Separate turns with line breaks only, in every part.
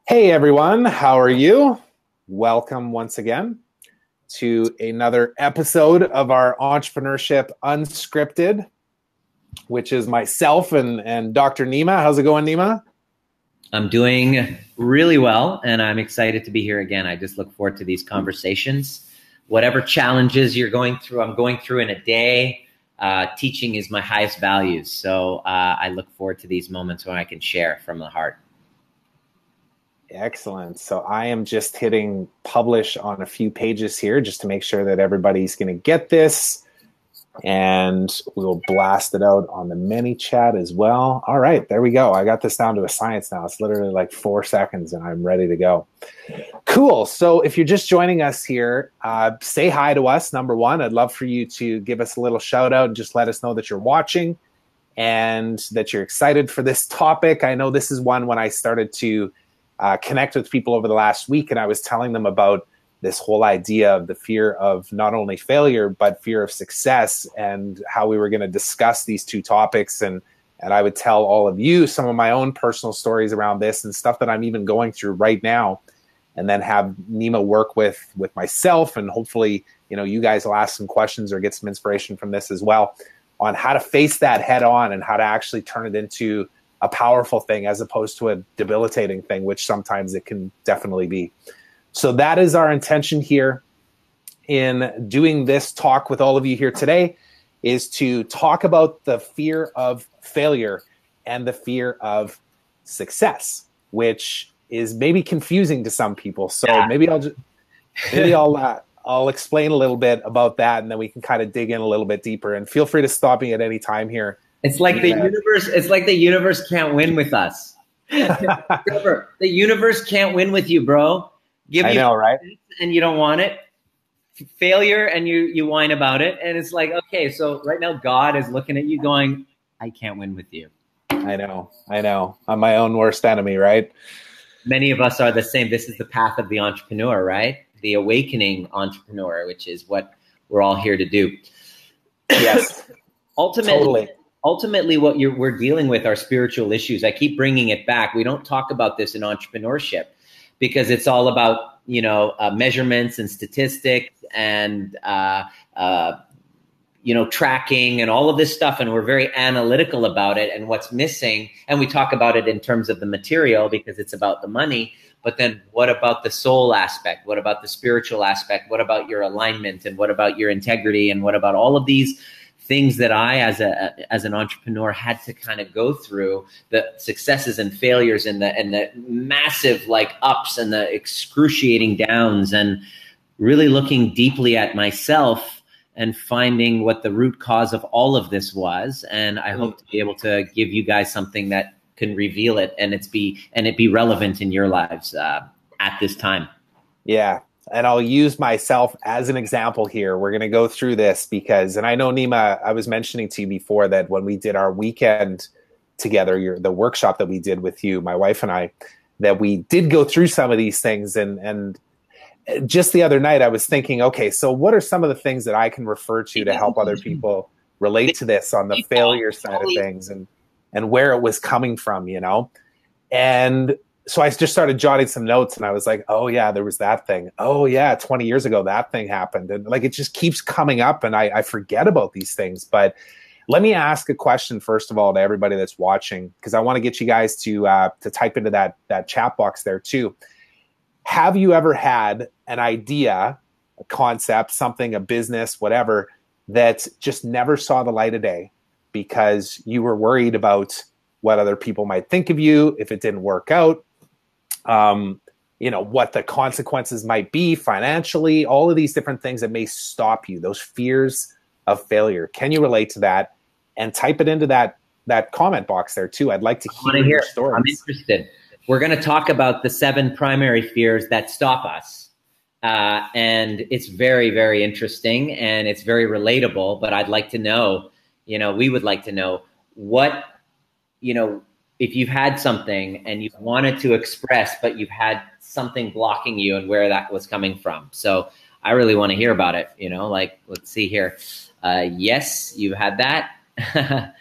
Hey everyone, how are you? Welcome once again to another episode of our Entrepreneurship Unscripted, which is myself and Dr. Nima. How's it going, Nima?
I'm doing really well, and I'm excited to be here again. I just look forward to these conversations. Whatever challenges you're going through, I'm going through in a day. Teaching is my highest values. So I look forward to these moments when I can share from the heart.
Excellent. So I am just hitting publish on a few pages here just to make sure that everybody's going to get this. And we'll blast it out on the ManyChat as well. All right, there we go. I got this down to a science now. It's literally like 4 seconds and I'm ready to go. Cool. So if you're just joining us here, say hi to us, number one. I'd love for you to give us a little shout out and just let us know that you're watching and that you're excited for this topic. I know this is one when I started to connect with people over the last week and I was telling them about this whole idea of the fear of not only failure, but fear of success and how we were going to discuss these two topics. And I would tell all of you some of my own personal stories around this and stuff that I'm even going through right now. And then have Nima work with myself. And hopefully, you guys will ask some questions or get some inspiration from this as well on how to face that head on and how to actually turn it into a powerful thing as opposed to a debilitating thing, which sometimes it can definitely be. So that is our intention here in doing this talk with all of you here today, is to talk about the fear of failure and the fear of success, which is maybe confusing to some people. So maybe I'll explain a little bit about that, and then we can kind of dig in a little bit deeper. And feel free to stop me at any time here.
It's like the universe. It's like the universe can't win with us. The universe can't win with you, bro.
I know, right?
And you don't want it. Failure, and you whine about it. And it's like, okay, so right now God is looking at you going, I can't win with you.
I know. I'm my own worst enemy, right?
Many of us are the same. This is the path of the entrepreneur, right? The awakening entrepreneur, which is what we're all here to do.
Yes.
Ultimately, what we're dealing with are spiritual issues. I keep bringing it back. We don't talk about this in entrepreneurship because it's all about, measurements and statistics and, tracking and all of this stuff. And we're very analytical about it and what's missing. And we talk about it in terms of the material because it's about the money. But then what about the soul aspect? What about the spiritual aspect? What about your alignment? And what about your integrity? And what about all of these things that I, as an entrepreneur, had to kind of go through, the successes and failures and the massive ups and the excruciating downs, and really looking deeply at myself and finding what the root cause of all of this was. And I hope to be able to give you guys something that can reveal it and it be relevant in your lives at this time.
Yeah. And I'll use myself as an example here. We're going to go through this because, and I know, Nima, I was mentioning to you before that when we did our weekend together, the workshop that we did with you, my wife and I, that we did go through some of these things. And just the other night, I was thinking, okay, so what are some of the things that I can refer to help other people relate to this on the failure side of things and where it was coming from, And so I just started jotting some notes and I was like, oh yeah, there was that thing. Oh yeah, 20 years ago, that thing happened. And it just keeps coming up and I forget about these things. But let me ask a question, first of all, to everybody that's watching, because I want to get you guys to type into that chat box there too. Have you ever had an idea, a concept, something, a business, whatever, that just never saw the light of day because you were worried about what other people might think of you if it didn't work out? What the consequences might be financially, all of these different things that may stop you, those fears of failure. Can you relate to that? And type it into that comment box there too. I'd like to hear your stories.
I'm interested. We're going to talk about the 7 primary fears that stop us. And it's very, very interesting and it's very relatable, but I'd like to know, we would like to know what, if you've had something and you wanted to express, but you've had something blocking you and where that was coming from. So I really want to hear about it. Let's see here. Yes, you had that. I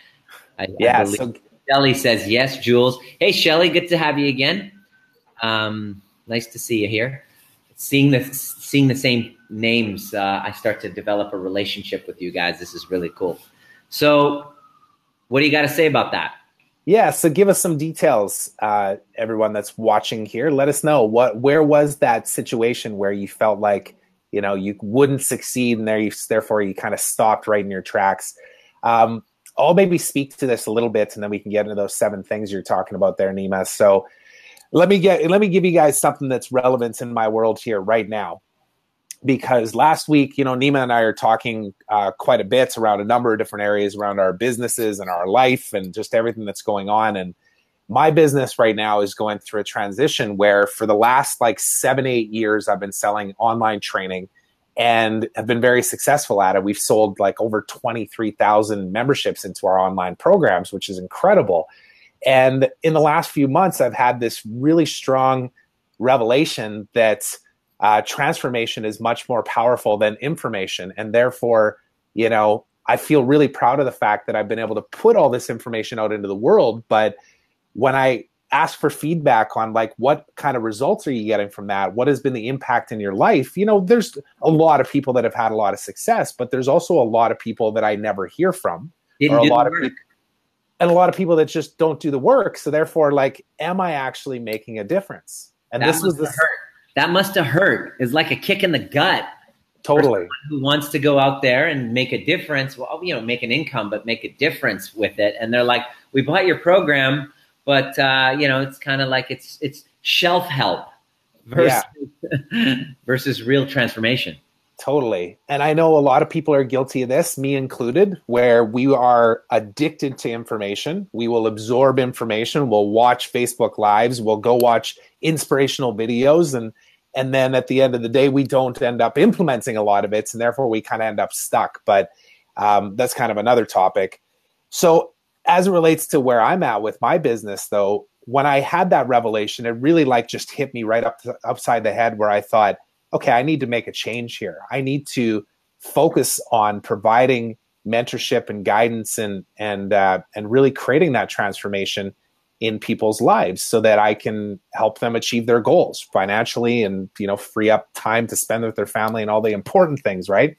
believe Shelly says yes, Jules. Hey, Shelly, good to have you again. Nice to see you here. Seeing the same names, I start to develop a relationship with you guys. This is really cool. So, what do you got to say about that?
Yeah, so give us some details, everyone that's watching here. Let us know where was that situation where you felt like, you know, you wouldn't succeed, and therefore you kind of stopped right in your tracks. I'll maybe speak to this a little bit, and then we can get into those 7 things you're talking about there, Nima. So let me give you guys something that's relevant in my world here right now. Because last week, you know, Nima and I are talking quite a bit around a number of different areas around our businesses and our life and just everything that's going on. And my business right now is going through a transition where for the last like 7-8 years, I've been selling online training and have been very successful at it. We've sold like over 23,000 memberships into our online programs, which is incredible. And in the last few months, I've had this really strong revelation that transformation is much more powerful than information. And therefore, you know, I feel really proud of the fact that I've been able to put all this information out into the world. But when I ask for feedback on like, what kind of results are you getting from that? What has been the impact in your life? You know, there's a lot of people that have had a lot of success, but there's also a lot of people that I never hear from. And a lot of people that just don't do the work. So therefore, like, am I actually making a difference? And
this was hurt. That must have hurt. It's like a kick in the gut.
Totally.
Who wants to go out there and make a difference? Well, you know, make an income, but make a difference with it. And they're like, we bought your program, but you know, it's kind of like it's shelf help versus real transformation.
Totally. And I know a lot of people are guilty of this, me included, where we are addicted to information. We will absorb information. We'll watch Facebook Lives. We'll go watch inspirational videos. And then at the end of the day, we don't end up implementing a lot of it. And therefore, we kind of end up stuck. But that's kind of another topic. So as it relates to where I'm at with my business, though, when I had that revelation, it really like just hit me right upside the head where I thought, okay, I need to make a change here. I need to focus on providing mentorship and guidance and really creating that transformation in people's lives so that I can help them achieve their goals financially and, you know, free up time to spend with their family and all the important things, right?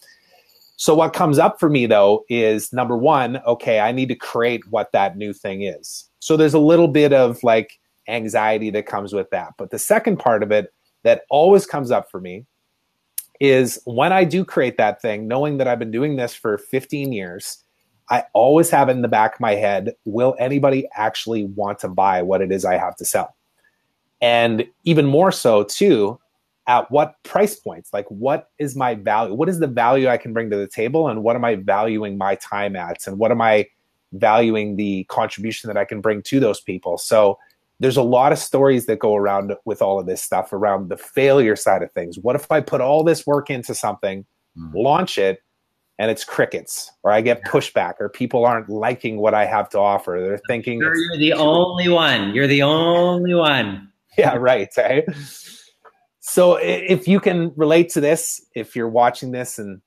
So what comes up for me though is number one, okay, I need to create what that new thing is. So there's a little bit of like anxiety that comes with that. But the second part of it that always comes up for me is when I do create that thing, knowing that I've been doing this for 15 years, I always have it in the back of my head, will anybody actually want to buy what it is I have to sell? And even more so too, at what price points? Like, what is my value? What is the value I can bring to the table? And what am I valuing my time at? And what am I valuing the contribution that I can bring to those people? So there's a lot of stories that go around with all of this stuff around the failure side of things. What if I put all this work into something, launch it, and it's crickets, or I get pushback, or people aren't liking what I have to offer? They're thinking
you're the only one. You're the only one.
Yeah, right. Eh? So if you can relate to this, if you're watching this and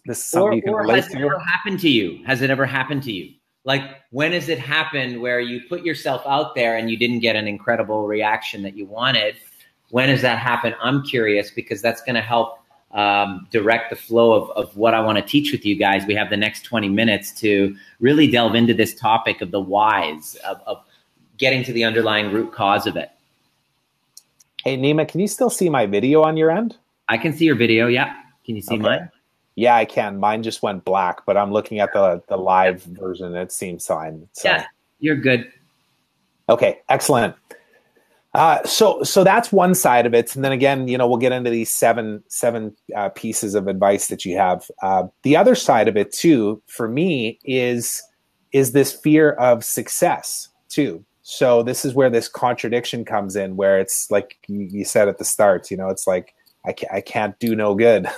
this is something you can relate to.
Has it ever happened to you? Has it ever happened to you? Like, when has it happened where you put yourself out there and you didn't get an incredible reaction that you wanted? When has that happened? I'm curious, because that's going to help direct the flow of what I want to teach with you guys. We have the next 20 minutes to really delve into this topic of the whys, of getting to the underlying root cause of it.
Hey, Nima, can you still see my video on your end?
I can see your video, yeah. Can you see mine?
Yeah, I can. Mine just went black, but I'm looking at the live version. It seems fine. So.
Yeah, you're good.
Okay, excellent. So that's one side of it. And then again, you know, we'll get into these seven pieces of advice that you have. The other side of it too, for me, is this fear of success too. So this is where this contradiction comes in, where it's like you said at the start, you know, it's like, I can't do no good.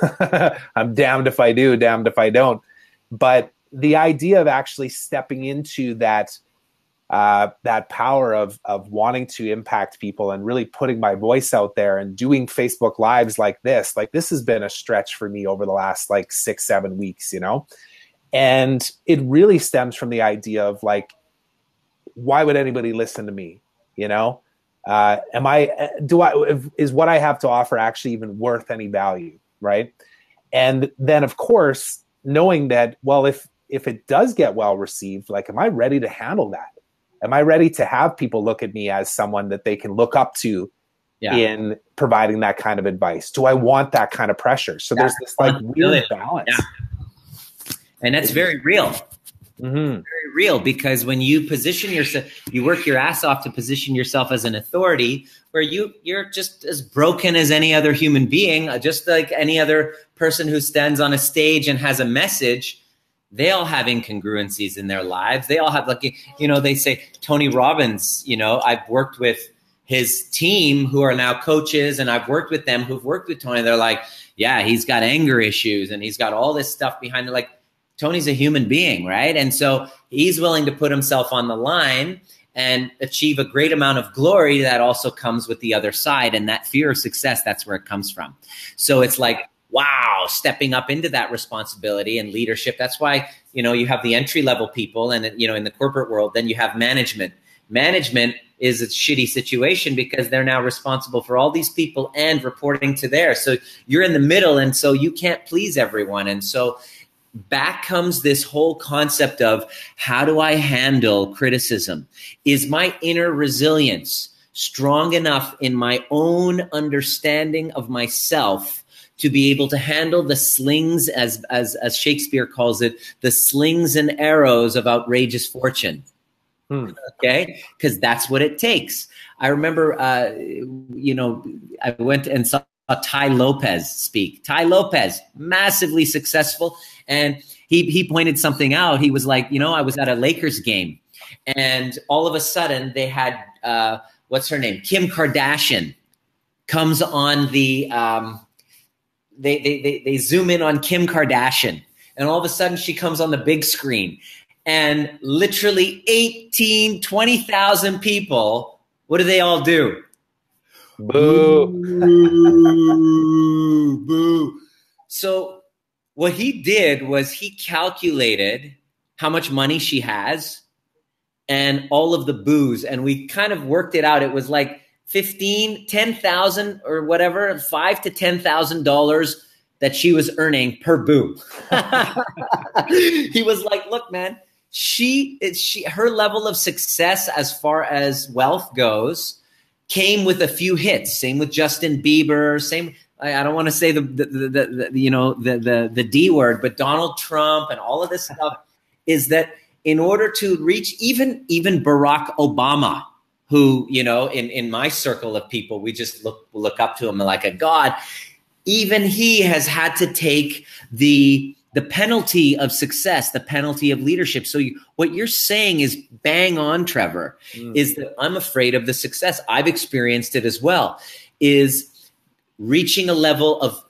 I'm damned if I do, damned if I don't. But the idea of actually stepping into that power of wanting to impact people and really putting my voice out there and doing Facebook Lives like this has been a stretch for me over the last like 6-7 weeks, you know? And it really stems from the idea of like, why would anybody listen to me? You know, Is what I have to offer actually even worth any value, right? And then, of course, knowing that, well, if it does get well received, like, am I ready to handle that? Am I ready to have people look at me as someone that they can look up to in providing that kind of advice? Do I want that kind of pressure? So there's this like weird balance.
Yeah. And that's very real.
Mm-hmm.
Very real, because when you position yourself, you work your ass off to position yourself as an authority where you're just as broken as any other human being, just like any other person who stands on a stage and has a message. They all have incongruencies in their lives. They all have, like, they say Tony Robbins, I've worked with his team who are now coaches, and I've worked with them who've worked with Tony. They're like, yeah, he's got anger issues and he's got all this stuff behind it. Like, Tony's a human being, right? And so he's willing to put himself on the line and achieve a great amount of glory that also comes with the other side. And that fear of success, that's where it comes from. So it's like, wow, stepping up into that responsibility and leadership. That's why, you have the entry level people, and, in the corporate world, then you have management. Management is a shitty situation because they're now responsible for all these people and reporting to theirs. So you're in the middle, and so you can't please everyone. And so back comes this whole concept of, how do I handle criticism? Is my inner resilience strong enough in my own understanding of myself to be able to handle the slings, as Shakespeare calls it, the slings and arrows of outrageous fortune? Okay, because that's what it takes. I remember, I went and saw Tai Lopez speak. Tai Lopez, massively successful. And he pointed something out. He was like, I was at a Lakers game, and all of a sudden they had, what's her name? Kim Kardashian comes on the, they zoom in on Kim Kardashian, and all of a sudden she comes on the big screen, and literally 20,000 people, what do they all do?
Boo.
Boo. Boo. So what he did was he calculated how much money she has and all of the boos, and we kind of worked it out. It was like $10,000 or whatever, $5,000 to $10,000 that she was earning per boo. He was like, look, man, her level of success as far as wealth goes came with a few hits. Same with Justin Bieber. Same. I don't want to say the D word, but Donald Trump and all of this stuff is that in order to reach even Barack Obama, who, in my circle of people, we just look up to him like a god. Even he has had to take the penalty of success, the penalty of leadership. So what you're saying is bang on, Trevor, is that I'm afraid of the success. I've experienced it as well, is reaching a level of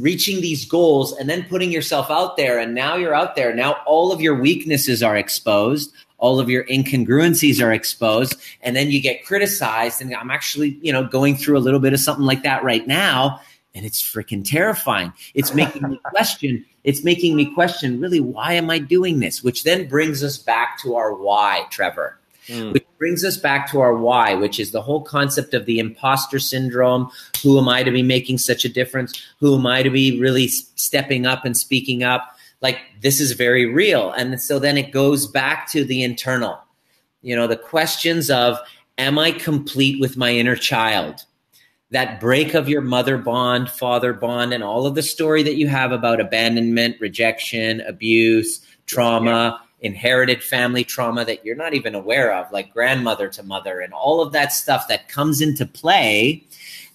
reaching these goals and then putting yourself out there. And now you're out there. Now all of your weaknesses are exposed. All of your incongruencies are exposed. And then you get criticized. And I'm actually, going through a little bit of something like that right now. And it's freaking terrifying. It's making me question. It's making me question, really, why am I doing this? Which then brings us back to our why, Trevor. Which brings us back to our why, which is the whole concept of the imposter syndrome. Who am I to be making such a difference? Who am I to be really stepping up and speaking up? Like, this is very real. And so then it goes back to the internal, the questions of, am I complete with my inner child? That break of your mother bond, father bond, and all of the story that you have about abandonment, rejection, abuse, trauma, inherited family trauma that you're not even aware of, like grandmother to mother, and all of that stuff that comes into play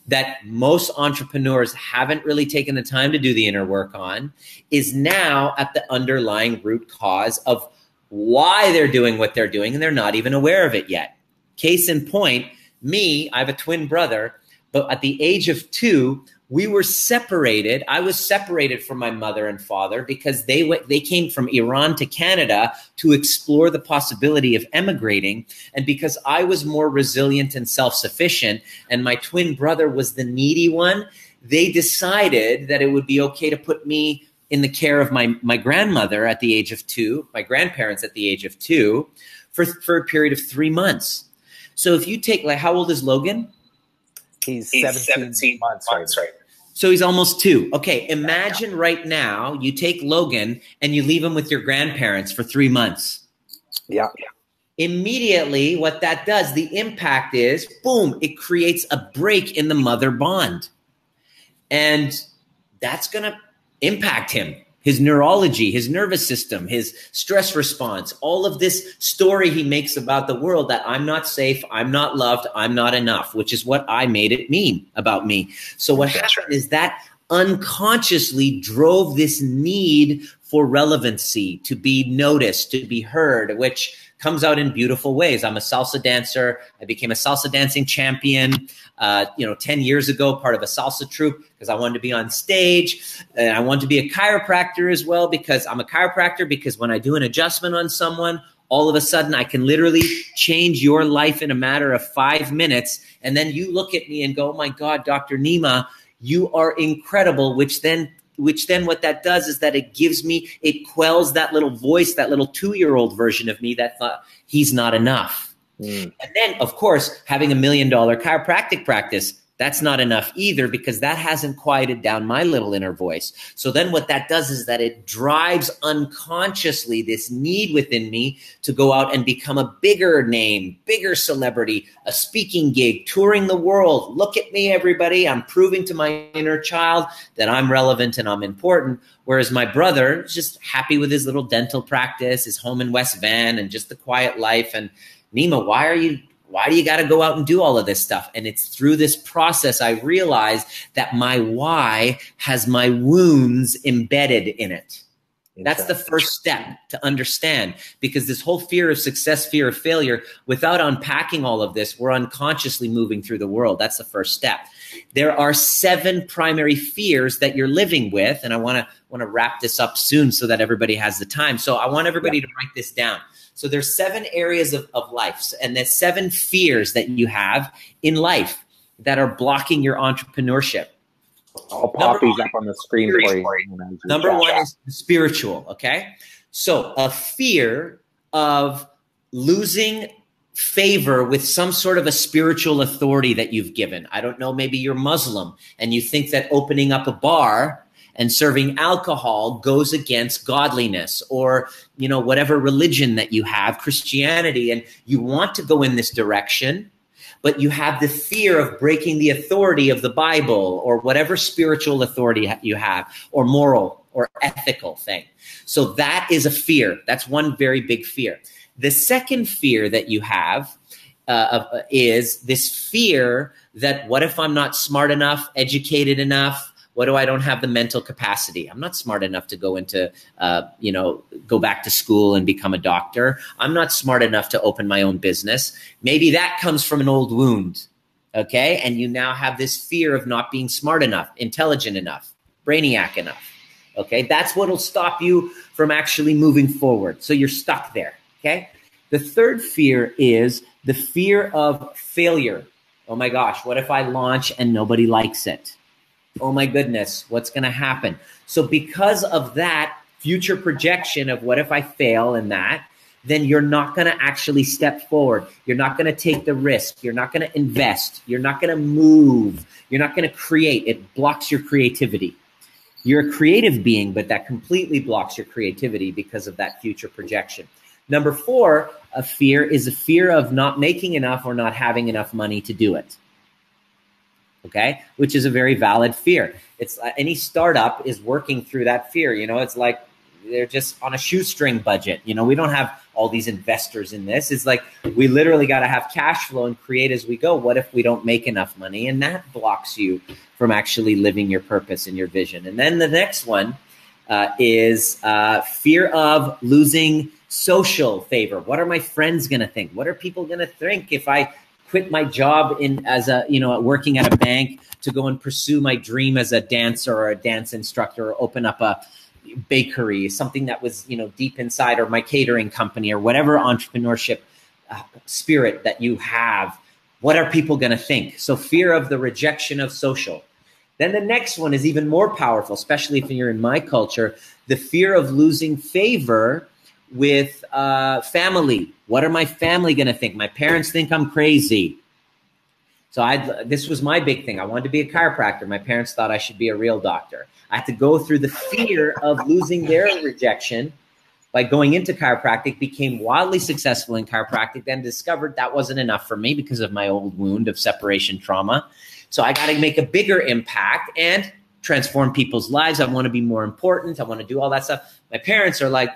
that most entrepreneurs haven't really taken the time to do the inner work on, is now at the underlying root cause of why they're doing what they're doing, and they're not even aware of it yet. Case in point, I have a twin brother. But at the age of 2, we were separated. I was separated from my mother and father because they came from Iran to Canada to explore the possibility of emigrating. And because I was more resilient and self-sufficient, and my twin brother was the needy one, they decided that it would be okay to put me in the care of my grandmother at the age of 2, my grandparents at the age of 2, for a period of 3 months. So if you take, like, how old is Logan?
He's 17 months right now.
So he's almost 2. Okay, imagine right now you take Logan and you leave him with your grandparents for 3 months.
Yeah.
Immediately, what that does, the impact is, boom, it creates a break in the mother bond. And that's going to impact him, his neurology, his nervous system, his stress response, all of this story he makes about the world that I'm not safe, I'm not loved, I'm not enough, which is what I made it mean about me. So what happened is that unconsciously drove this need for relevancy, to be noticed, to be heard, which comes out in beautiful ways. I'm a salsa dancer. I became a salsa dancing champion, 10 years ago, part of a salsa troupe because I wanted to be on stage. And I wanted to be a chiropractor as well because I'm a chiropractor, because when I do an adjustment on someone, all of a sudden I can literally change your life in a matter of 5 minutes. And then you look at me and go, oh my God, Dr. Nima, you are incredible, which then what that does is that it quells that little voice, that little 2-year-old version of me that thought he's not enough. And then, of course, having $1 million chiropractic practice, that's not enough either, because that hasn't quieted down my little inner voice. So then what that does is that it drives unconsciously this need within me to go out and become a bigger name, bigger celebrity, a speaking gig, touring the world. Look at me, everybody. I'm proving to my inner child that I'm relevant and I'm important. Whereas my brother is just happy with his little dental practice, his home in West Van, and just the quiet life. And Nima, why do you got to go out and do all of this stuff? And it's through this process I realized that my why has my wounds embedded in it. That's the first step to understand, because this whole fear of success, fear of failure, without unpacking all of this, we're unconsciously moving through the world. That's the first step. There are 7 primary fears that you're living with. And I want to wrap this up soon so that everybody has the time. So I want everybody to write this down. So there's 7 areas of life, and there's 7 fears that you have in life that are blocking your entrepreneurship.
I'll pop these up on the screen for you.
Number 1 is spiritual, okay? So a fear of losing favor with some sort of a spiritual authority that you've given. I don't know, maybe you're Muslim and you think that opening up a bar and serving alcohol goes against godliness, or, whatever religion that you have, Christianity, and you want to go in this direction, but you have the fear of breaking the authority of the Bible or whatever spiritual authority you have, or moral or ethical thing. So that is a fear. That's one very big fear. The second fear that you have is this fear that, what if I'm not smart enough, educated enough? What do I don't have the mental capacity? I'm not smart enough to go into, go back to school and become a doctor. I'm not smart enough to open my own business. Maybe that comes from an old wound, okay? And you now have this fear of not being smart enough, intelligent enough, brainiac enough, okay? That's what'll stop you from actually moving forward. So you're stuck there, okay? The third fear is the fear of failure. Oh my gosh, what if I launch and nobody likes it? Oh my goodness, what's going to happen? So because of that future projection of what if I fail in that, then you're not going to actually step forward. You're not going to take the risk. You're not going to invest. You're not going to move. You're not going to create. It blocks your creativity. You're a creative being, but that completely blocks your creativity because of that future projection. Number 4, a fear is a fear of not making enough or not having enough money to do it. Okay, which is a very valid fear. It's any startup is working through that fear. It's like they're just on a shoestring budget. We don't have all these investors in this. It's like we literally got to have cash flow and create as we go. What if we don't make enough money? And that blocks you from actually living your purpose and your vision. And then the next one is fear of losing social favor. What are my friends going to think? What are people going to think if I quit my job working at a bank to go and pursue my dream as a dancer or a dance instructor, or open up a bakery, something that was, deep inside, or my catering company, or whatever entrepreneurship spirit that you have. What are people going to think? So fear of the rejection of social. Then the next one is even more powerful, especially if you're in my culture, the fear of losing favor with family. What are my family going to think? My parents think I'm crazy. So this was my big thing. I wanted to be a chiropractor. My parents thought I should be a real doctor. I had to go through the fear of losing their rejection by going into chiropractic, became wildly successful in chiropractic, then discovered that wasn't enough for me because of my old wound of separation trauma. So I got to make a bigger impact and transform people's lives. I want to be more important. I want to do all that stuff. My parents are like,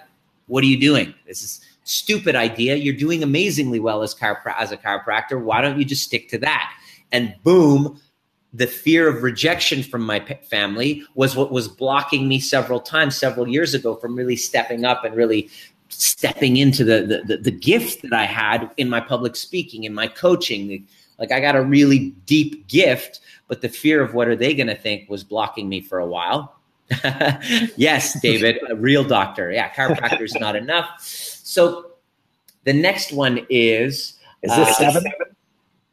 what are you doing? This is a stupid idea. You're doing amazingly well as a chiropractor. Why don't you just stick to that? And boom, the fear of rejection from my family was what was blocking me several times, several years ago, from really stepping up and really stepping into the gift that I had in my public speaking, in my coaching. Like, I got a really deep gift, but the fear of what are they going to think was blocking me for a while. Yes, David, a real doctor. Yeah, chiropractor is not enough. So the next one is
this 7?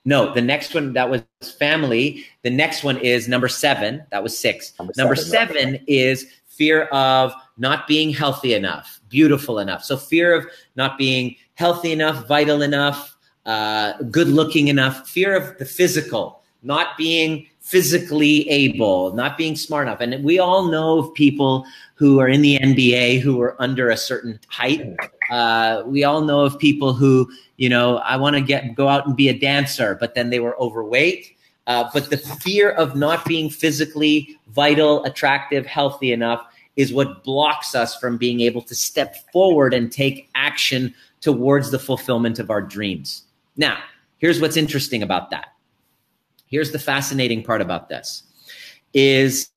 No, the next one, that was family. The next one is number 7. That was 6. Number seven is fear of not being healthy enough, beautiful enough. So fear of not being healthy enough, vital enough, good looking enough, fear of the physical, not being physically able, not being smart enough. And we all know of people who are in the NBA who are under a certain height. We all know of people who, I want to go out and be a dancer, but then they were overweight. But the fear of not being physically vital, attractive, healthy enough is what blocks us from being able to step forward and take action towards the fulfillment of our dreams. Now, here's what's interesting about that. Here's the fascinating part about this is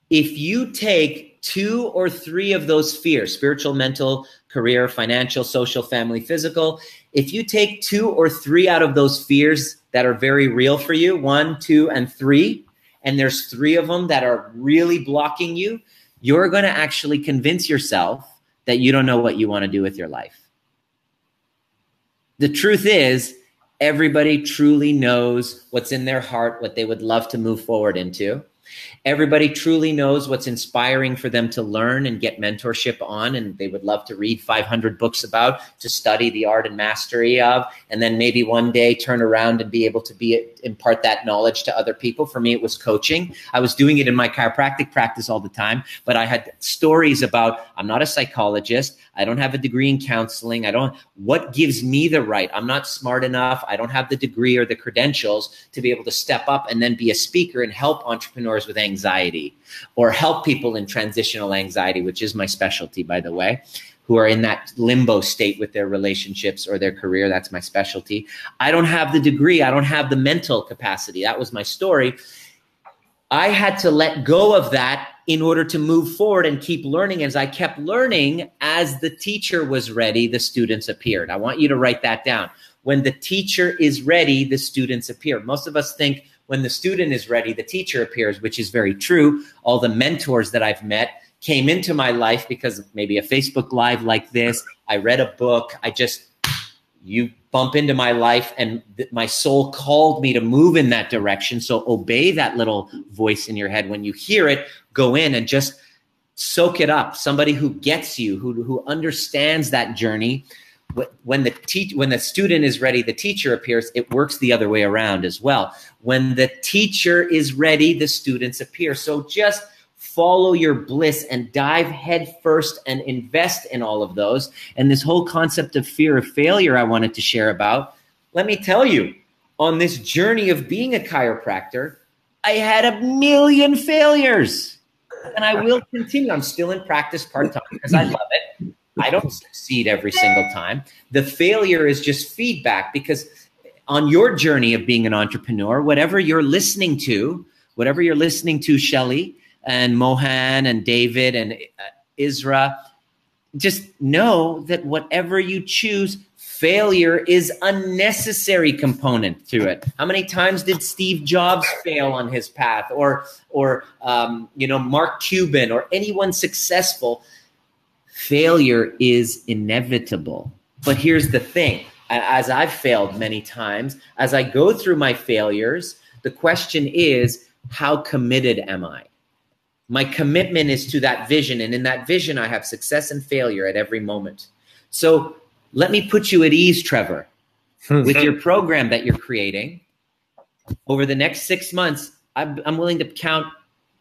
if you take 2 or 3 of those fears, spiritual, mental, career, financial, social, family, physical, if you take 2 or 3 out of those fears that are very real for you, 1, 2, and 3, and there's 3 of them that are really blocking you, you're going to actually convince yourself that you don't know what you want to do with your life. The truth is, everybody truly knows what's in their heart, what they would love to move forward into. Everybody truly knows what's inspiring for them to learn and get mentorship on, and they would love to read 500 books about, to study the art and mastery of, and then maybe one day turn around and be able to impart that knowledge to other people. For me, it was coaching. I was doing it in my chiropractic practice all the time, but I had stories about, I'm not a psychologist. I don't have a degree in counseling. What gives me the right? I'm not smart enough. I don't have the degree or the credentials to be able to step up and then be a speaker and help entrepreneurs with anxiety, or help people in transitional anxiety, which is my specialty, by the way, who are in that limbo state with their relationships or their career. That's my specialty. I don't have the degree. I don't have the mental capacity. That was my story. I had to let go of that in order to move forward and keep learning. As I kept learning, as the teacher was ready, the students appeared. I want you to write that down. When the teacher is ready, the students appear. Most of us think when the student is ready, the teacher appears, which is very true. All the mentors that I've met came into my life because maybe a Facebook Live like this, I read a book, you bump into my life, and my soul called me to move in that direction. So obey that little voice in your head. When you hear it, go in and just soak it up. Somebody who gets you, who understands that journey. When the student is ready, the teacher appears. It works the other way around as well. When the teacher is ready, the students appear. So just follow your bliss and dive head first and invest in all of those. And this whole concept of fear of failure I wanted to share about, let me tell you, on this journey of being a chiropractor, I had a million failures. And I will continue. I'm still in practice part-time because I love it. I don't succeed every single time. The failure is just feedback, because on your journey of being an entrepreneur, whatever you're listening to, Shelly and Mohan and David and Isra, just know that whatever you choose, failure is a necessary component to it. How many times did Steve Jobs fail on his path, or Mark Cuban, or anyone successful? Failure is inevitable. But here's the thing. As I've failed many times, as I go through my failures, the question is, how committed am I? My commitment is to that vision. And in that vision, I have success and failure at every moment. So let me put you at ease, Trevor, with your program that you're creating. Over the next 6 months, I'm willing to count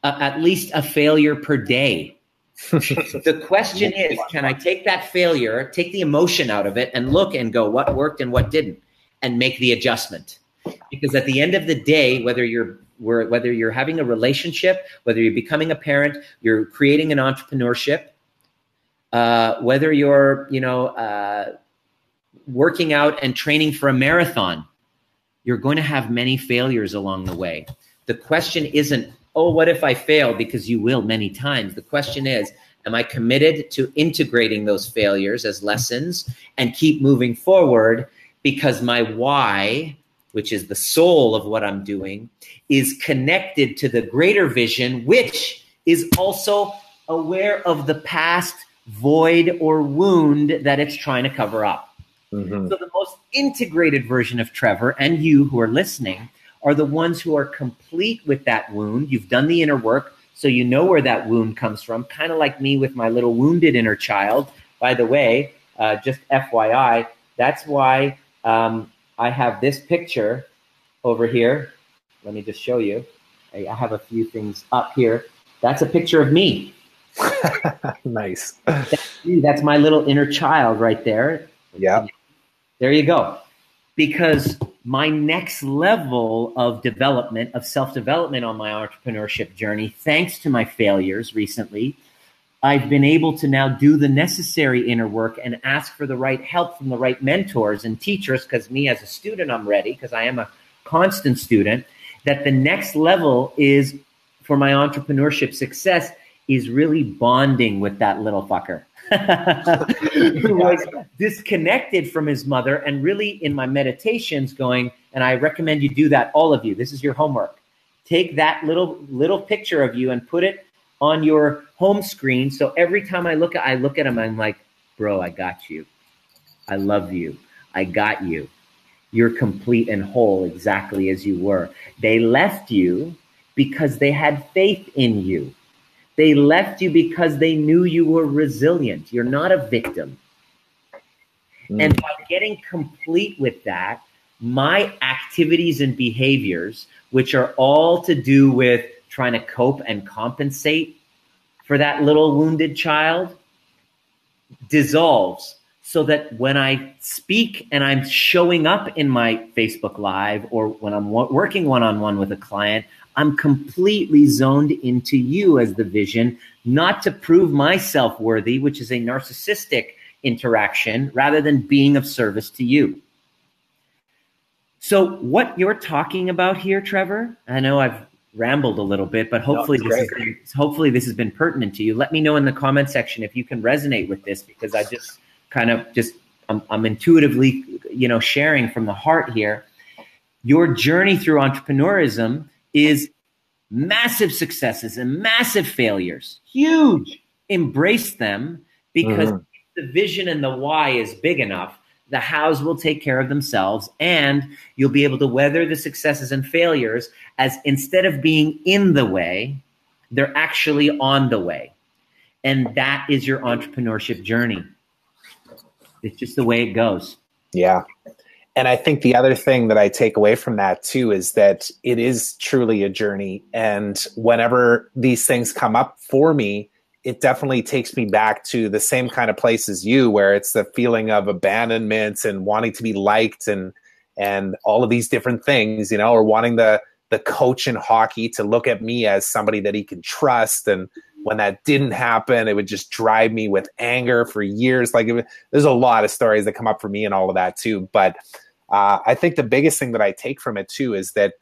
at least a failure per day. The question is, can I take that failure, take the emotion out of it, and look and go, what worked and what didn't, and make the adjustment? Because at the end of the day, whether you're having a relationship, whether you're becoming a parent, you're creating an entrepreneurship, whether you're working out and training for a marathon, you're going to have many failures along the way. The question isn't, oh, what if I fail? Because you will many times. The question is, am I committed to integrating those failures as lessons and keep moving forward? Because my why, which is the soul of what I'm doing, is connected to the greater vision, which is also aware of the past void or wound that it's trying to cover up. Mm-hmm. So the most integrated version of Trevor, and you who are listening, are the ones who are complete with that wound. You've done the inner work, so you know where that wound comes from, kind of like me with my little wounded inner child. By the way, just FYI, that's why I have this picture over here. Let me just show you. I have a few things up here. That's a picture of me.
Nice.
That's my little inner child right there.
Yeah.
There you go. Because my next level of development, of self-development on my entrepreneurship journey, thanks to my failures recently, I've been able to now do the necessary inner work and ask for the right help from the right mentors and teachers, because me as a student, I'm ready, because I am a constant student, that the next level is for my entrepreneurship success is really bonding with that little fucker who was disconnected from his mother, and really in my meditations going, and I recommend you do that, all of you. This is your homework. Take that little picture of you and put it on your home screen. So every time I look at him, I'm like, bro, I got you. I love you. I got you. You're complete and whole exactly as you were. They left you because they had faith in you. They left you because they knew you were resilient. You're not a victim. And by getting complete with that, my activities and behaviors, which are all to do with trying to cope and compensate for that little wounded child, dissolves, so that when I speak and I'm showing up in my Facebook Live, or when I'm working one-on-one with a client, I'm completely zoned into you as the vision, not to prove myself worthy, which is a narcissistic interaction, rather than being of service to you. So what you're talking about here, Trevor, I know I've rambled a little bit, but hopefully this has been pertinent to you. Let me know in the comment section if you can resonate with this, because I just I'm intuitively, sharing from the heart here. Your journey through entrepreneurism is massive successes and massive failures. Huge. Embrace them, because the vision and the why is big enough, the hows will take care of themselves, and you'll be able to weather the successes and failures as, instead of being in the way, they're actually on the way. And that is your entrepreneurship journey. It's just the way it goes.
Yeah. And I think the other thing that I take away from that too is that it is truly a journey. And whenever these things come up for me, it definitely takes me back to the same kind of place as you, where it's the feeling of abandonment and wanting to be liked and all of these different things, or wanting the coach in hockey to look at me as somebody that he can trust. And when that didn't happen, it would just drive me with anger for years. There's a lot of stories that come up for me and all of that too. But I think the biggest thing that I take from it too is that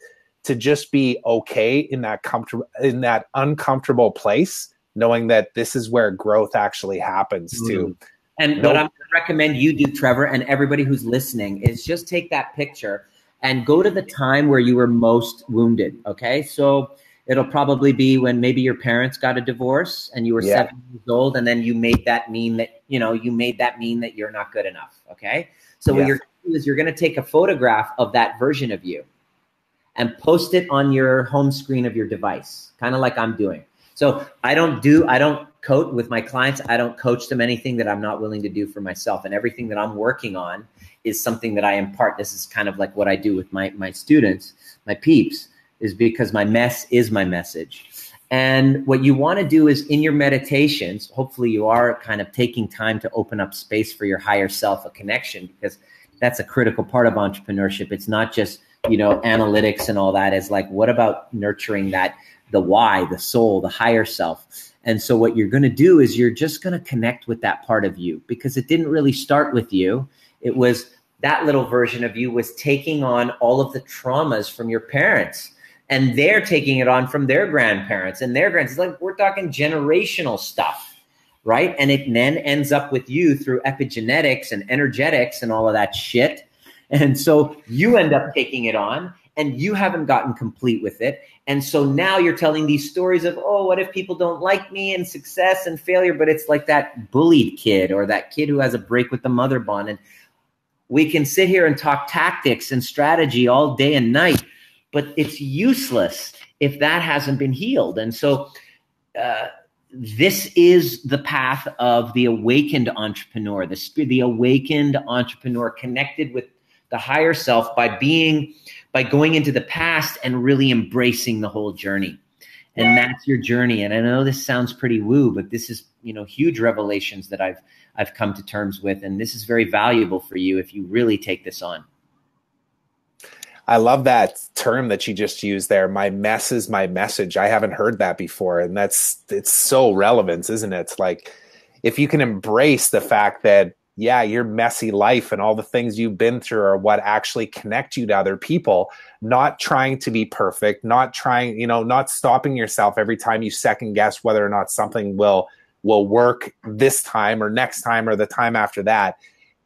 to just be okay in that uncomfortable place, knowing that this is where growth actually happens too.
And what I'm going to recommend you do, Trevor, and everybody who's listening, is just take that picture and go to the time where you were most wounded. Okay. So it'll probably be when maybe your parents got a divorce and you were 7 years old, and then you made that mean that, you're not good enough. Okay. So what you're going to do is you're going to take a photograph of that version of you and post it on your home screen of your device, kind of like I'm doing. So I don't coach with my clients, I don't coach them anything that I'm not willing to do for myself. And everything that I'm working on is something that I impart. This is kind of like what I do with my students, my peeps, is because my mess is my message. And what you want to do is in your meditations, hopefully you are kind of taking time to open up space for your higher self, a connection, because that's a critical part of entrepreneurship. It's not just, analytics and all that. It's like, what about nurturing that, the why, the soul, the higher self? And so what you're going to do is you're just going to connect with that part of you, because it didn't really start with you. It was that little version of you was taking on all of the traumas from your parents, and they're taking it on from their grandparents and their grands. It's like, we're talking generational stuff, right? And it then ends up with you through epigenetics and energetics and all of that shit. And so you end up taking it on, and you haven't gotten complete with it. And so now you're telling these stories of, oh, what if people don't like me, and success and failure? But it's like that bullied kid or that kid who has a break with the mother bond. And we can sit here and talk tactics and strategy all day and night, but it's useless if that hasn't been healed. And so this is the path of the awakened entrepreneur, the awakened entrepreneur connected with the higher self by going into the past and really embracing the whole journey. And that's your journey. And I know this sounds pretty woo, but this is, huge revelations that I've come to terms with. And this is very valuable for you if you really take this on.
I love that term that you just used there. My mess is my message. I haven't heard that before. And it's so relevant, isn't it? It's like, if you can embrace the fact that, yeah, your messy life and all the things you've been through are what actually connect you to other people, not trying to be perfect, not trying, not stopping yourself every time you second guess whether or not something will work this time or next time or the time after that,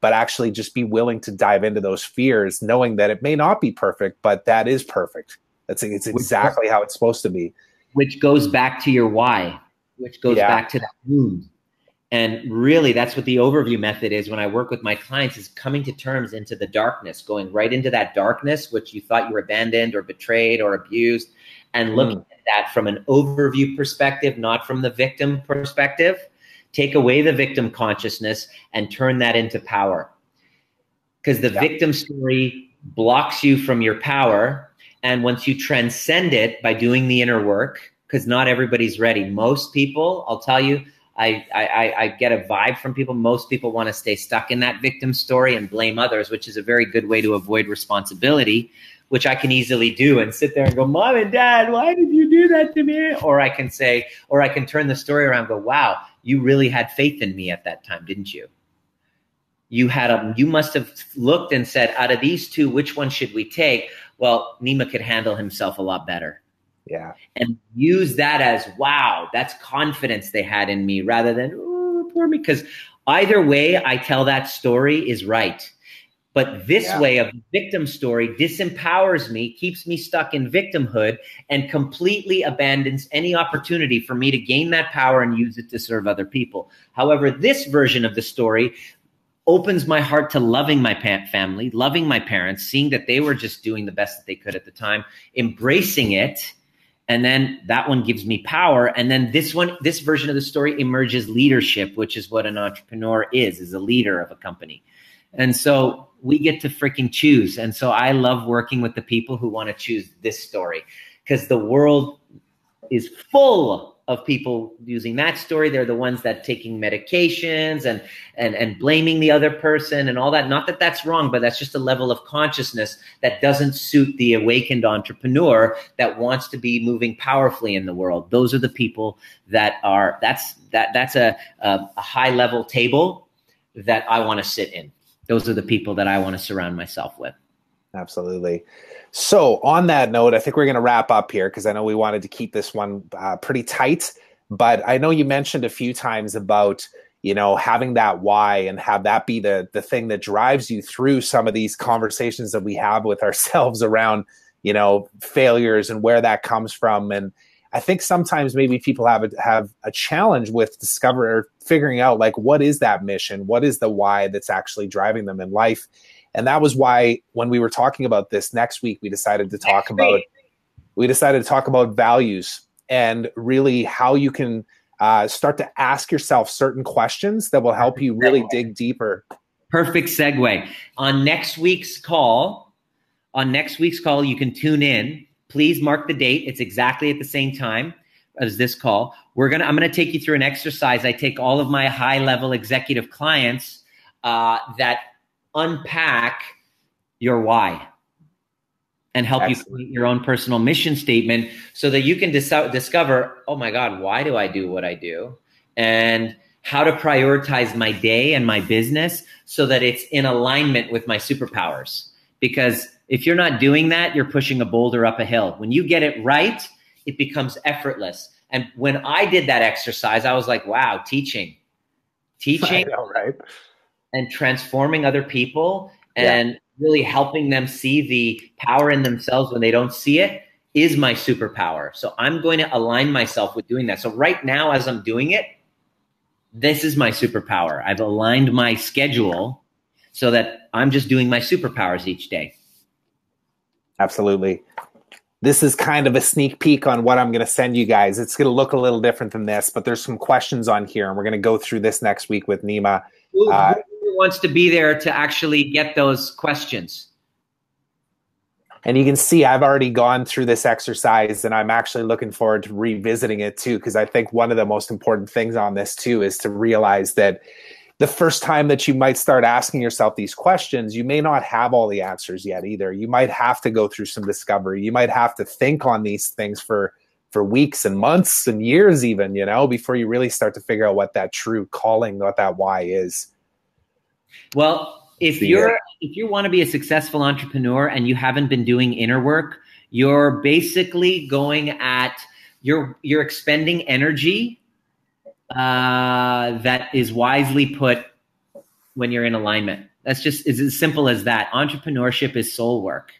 but actually just be willing to dive into those fears, knowing that it may not be perfect, but that is perfect. It's exactly how it's supposed to be.
Which goes back to your why, which goes back to that wound. And really, that's what the overview method is when I work with my clients, is coming to terms into the darkness, going right into that darkness, which you thought you were abandoned or betrayed or abused, and looking at that from an overview perspective, not from the victim perspective. Take away the victim consciousness and turn that into power. Because the victim story blocks you from your power. And once you transcend it by doing the inner work, because not everybody's ready. Most people, I'll tell you, I get a vibe from people. Most people want to stay stuck in that victim story and blame others, which is a very good way to avoid responsibility, which I can easily do and sit there and go, Mom and Dad, why did you do that to me? Or I can turn the story around and go, wow, you really had faith in me at that time, didn't you? You must have looked and said, out of these two, which one should we take? Well, Nima could handle himself a lot better.
Yeah.
And use that as, wow, that's confidence they had in me, rather than, oh, poor me. Because either way I tell that story is right. But this way of victim story disempowers me, keeps me stuck in victimhood, and completely abandons any opportunity for me to gain that power and use it to serve other people. However, this version of the story opens my heart to loving my family, loving my parents, seeing that they were just doing the best that they could at the time, embracing it. And then that one gives me power. And then this version of the story emerges leadership, which is what an entrepreneur is a leader of a company. And so we get to freaking choose. And so I love working with the people who want to choose this story, because the world is full of people using that story. They're the ones that taking medications and blaming the other person and all that. Not that that's wrong, but that's just a level of consciousness that doesn't suit the awakened entrepreneur that wants to be moving powerfully in the world. Those are the people that's a high level table that I want to sit in. Those are the people that I want to surround myself with.
Absolutely. So on that note, I think we're going to wrap up here, because I know we wanted to keep this one pretty tight. But I know you mentioned a few times about, having that why and have that be the thing that drives you through some of these conversations that we have with ourselves around, failures and where that comes from. And I think sometimes maybe people have a challenge with figuring out, like, what is that mission? What is the why that's actually driving them in life? And that was why when we were talking about this next week, we decided to talk about values and really how you can start to ask yourself certain questions that will help you really dig deeper.
Perfect segue. On next week's call, you can tune in. Please mark the date. It's exactly at the same time as this call. I'm gonna take you through an exercise. I take all of my high-level executive clients that unpack your why and help you create your own personal mission statement so that you can discover, oh my God, why do I do what I do? And how to prioritize my day and my business so that it's in alignment with my superpowers. Because if you're not doing that, you're pushing a boulder up a hill. When you get it right, it becomes effortless. And when I did that exercise, I was like, wow, teaching I know, right? And transforming other people and really helping them see the power in themselves when they don't see it is my superpower. So I'm going to align myself with doing that. So right now, as I'm doing it, this is my superpower. I've aligned my schedule so that I'm just doing my superpowers each day.
Absolutely. This is kind of a sneak peek on what I'm going to send you guys. It's going to look a little different than this, but there's some questions on here, and we're going to go through this next week with Nima.
Who wants to be there to actually get those questions?
And you can see I've already gone through this exercise, and I'm actually looking forward to revisiting it too, because I think one of the most important things on this too is to realize that the first time that you might start asking yourself these questions, you may not have all the answers yet either. You might have to go through some discovery. You might have to think on these things for weeks and months and years even, before you really start to figure out what that true calling, what that why is.
Well, if you want to be a successful entrepreneur and you haven't been doing inner work, you're basically you're expending energy that is wisely put when you're in alignment. That's just as simple as that. Entrepreneurship is soul work.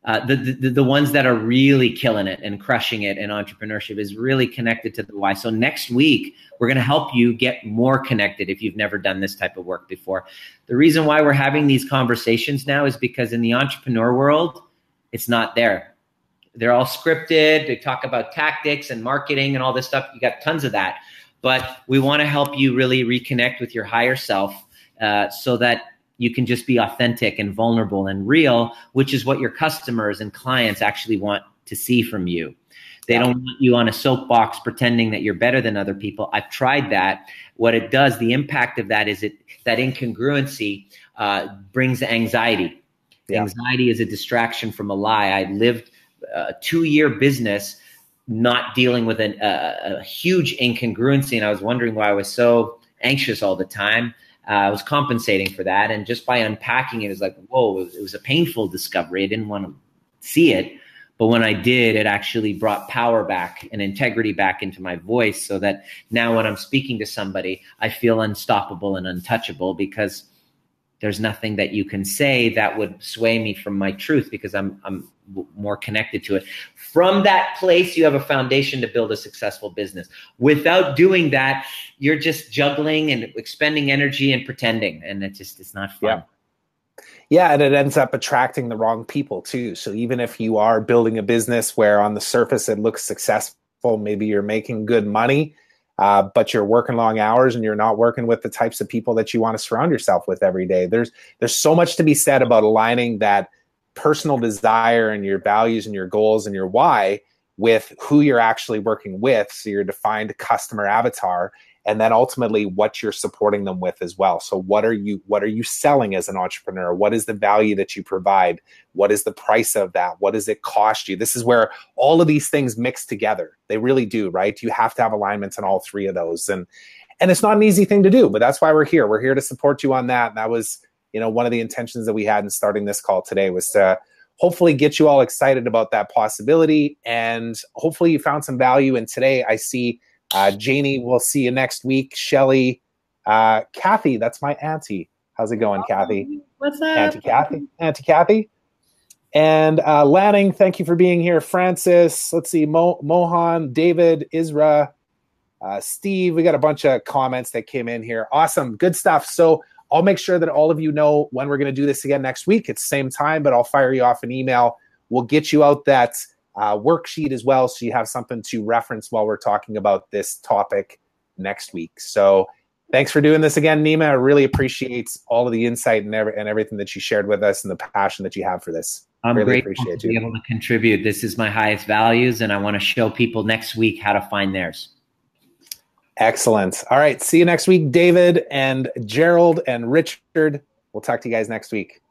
The ones that are really killing it and crushing it in entrepreneurship is really connected to the why. So next week, we're going to help you get more connected if you've never done this type of work before. The reason why we're having these conversations now is because in the entrepreneur world, it's not there. They're all scripted. They talk about tactics and marketing and all this stuff. You got tons of that. But we want to help you really reconnect with your higher self so that you can just be authentic and vulnerable and real, which is what your customers and clients actually want to see from you. They don't want you on a soapbox pretending that you're better than other people. I've tried that. What it does, the impact of that is that incongruency brings anxiety. Yeah. Anxiety is a distraction from a lie. I lived a 2-year business not dealing with a huge incongruency, and I was wondering why I was so anxious all the time. I was compensating for that, and just by unpacking it, it was like, whoa, it was a painful discovery. I didn't want to see it, but when I did, it actually brought power back and integrity back into my voice so that now when I'm speaking to somebody, I feel unstoppable and untouchable because there's nothing that you can say that would sway me from my truth because I'm more connected to it. From that place, you have a foundation to build a successful business. Without doing that, you're just juggling and expending energy and pretending, and it's not fun.
Yeah, and it ends up attracting the wrong people too. So even if you are building a business where on the surface it looks successful, maybe you're making good money, but you're working long hours and you're not working with the types of people that you want to surround yourself with every day. There's so much to be said about aligning that personal desire and your values and your goals and your why with who you're actually working with. So your defined customer avatar, and then ultimately what you're supporting them with as well. So what are you selling as an entrepreneur? What is the value that you provide? What is the price of that? What does it cost you? This is where all of these things mix together. They really do, right? You have to have alignments on all three of those. And it's not an easy thing to do, but that's why we're here. We're here to support you on that. And that was, one of the intentions that we had in starting this call today was to hopefully get you all excited about that possibility. And hopefully you found some value. And today I see Janie, we'll see you next week. Shelly, Kathy, that's my auntie. How's it going, Kathy?
What's up?
Auntie Kathy. And Lanning, thank you for being here. Francis, let's see, Mohan, David, Isra, Steve. We got a bunch of comments that came in here. Awesome. Good stuff. So I'll make sure that all of you know when we're going to do this again next week. It's the same time, but I'll fire you off an email. We'll get you out that worksheet as well, so you have something to reference while we're talking about this topic next week. So thanks for doing this again, Nima. I really appreciate all of the insight and everything that you shared with us and the passion that you have for this.
I'm
really
grateful to be able to contribute. This is my highest values, and I want to show people next week how to find theirs.
Excellent. All right. See you next week, David and Gerald and Richard. We'll talk to you guys next week.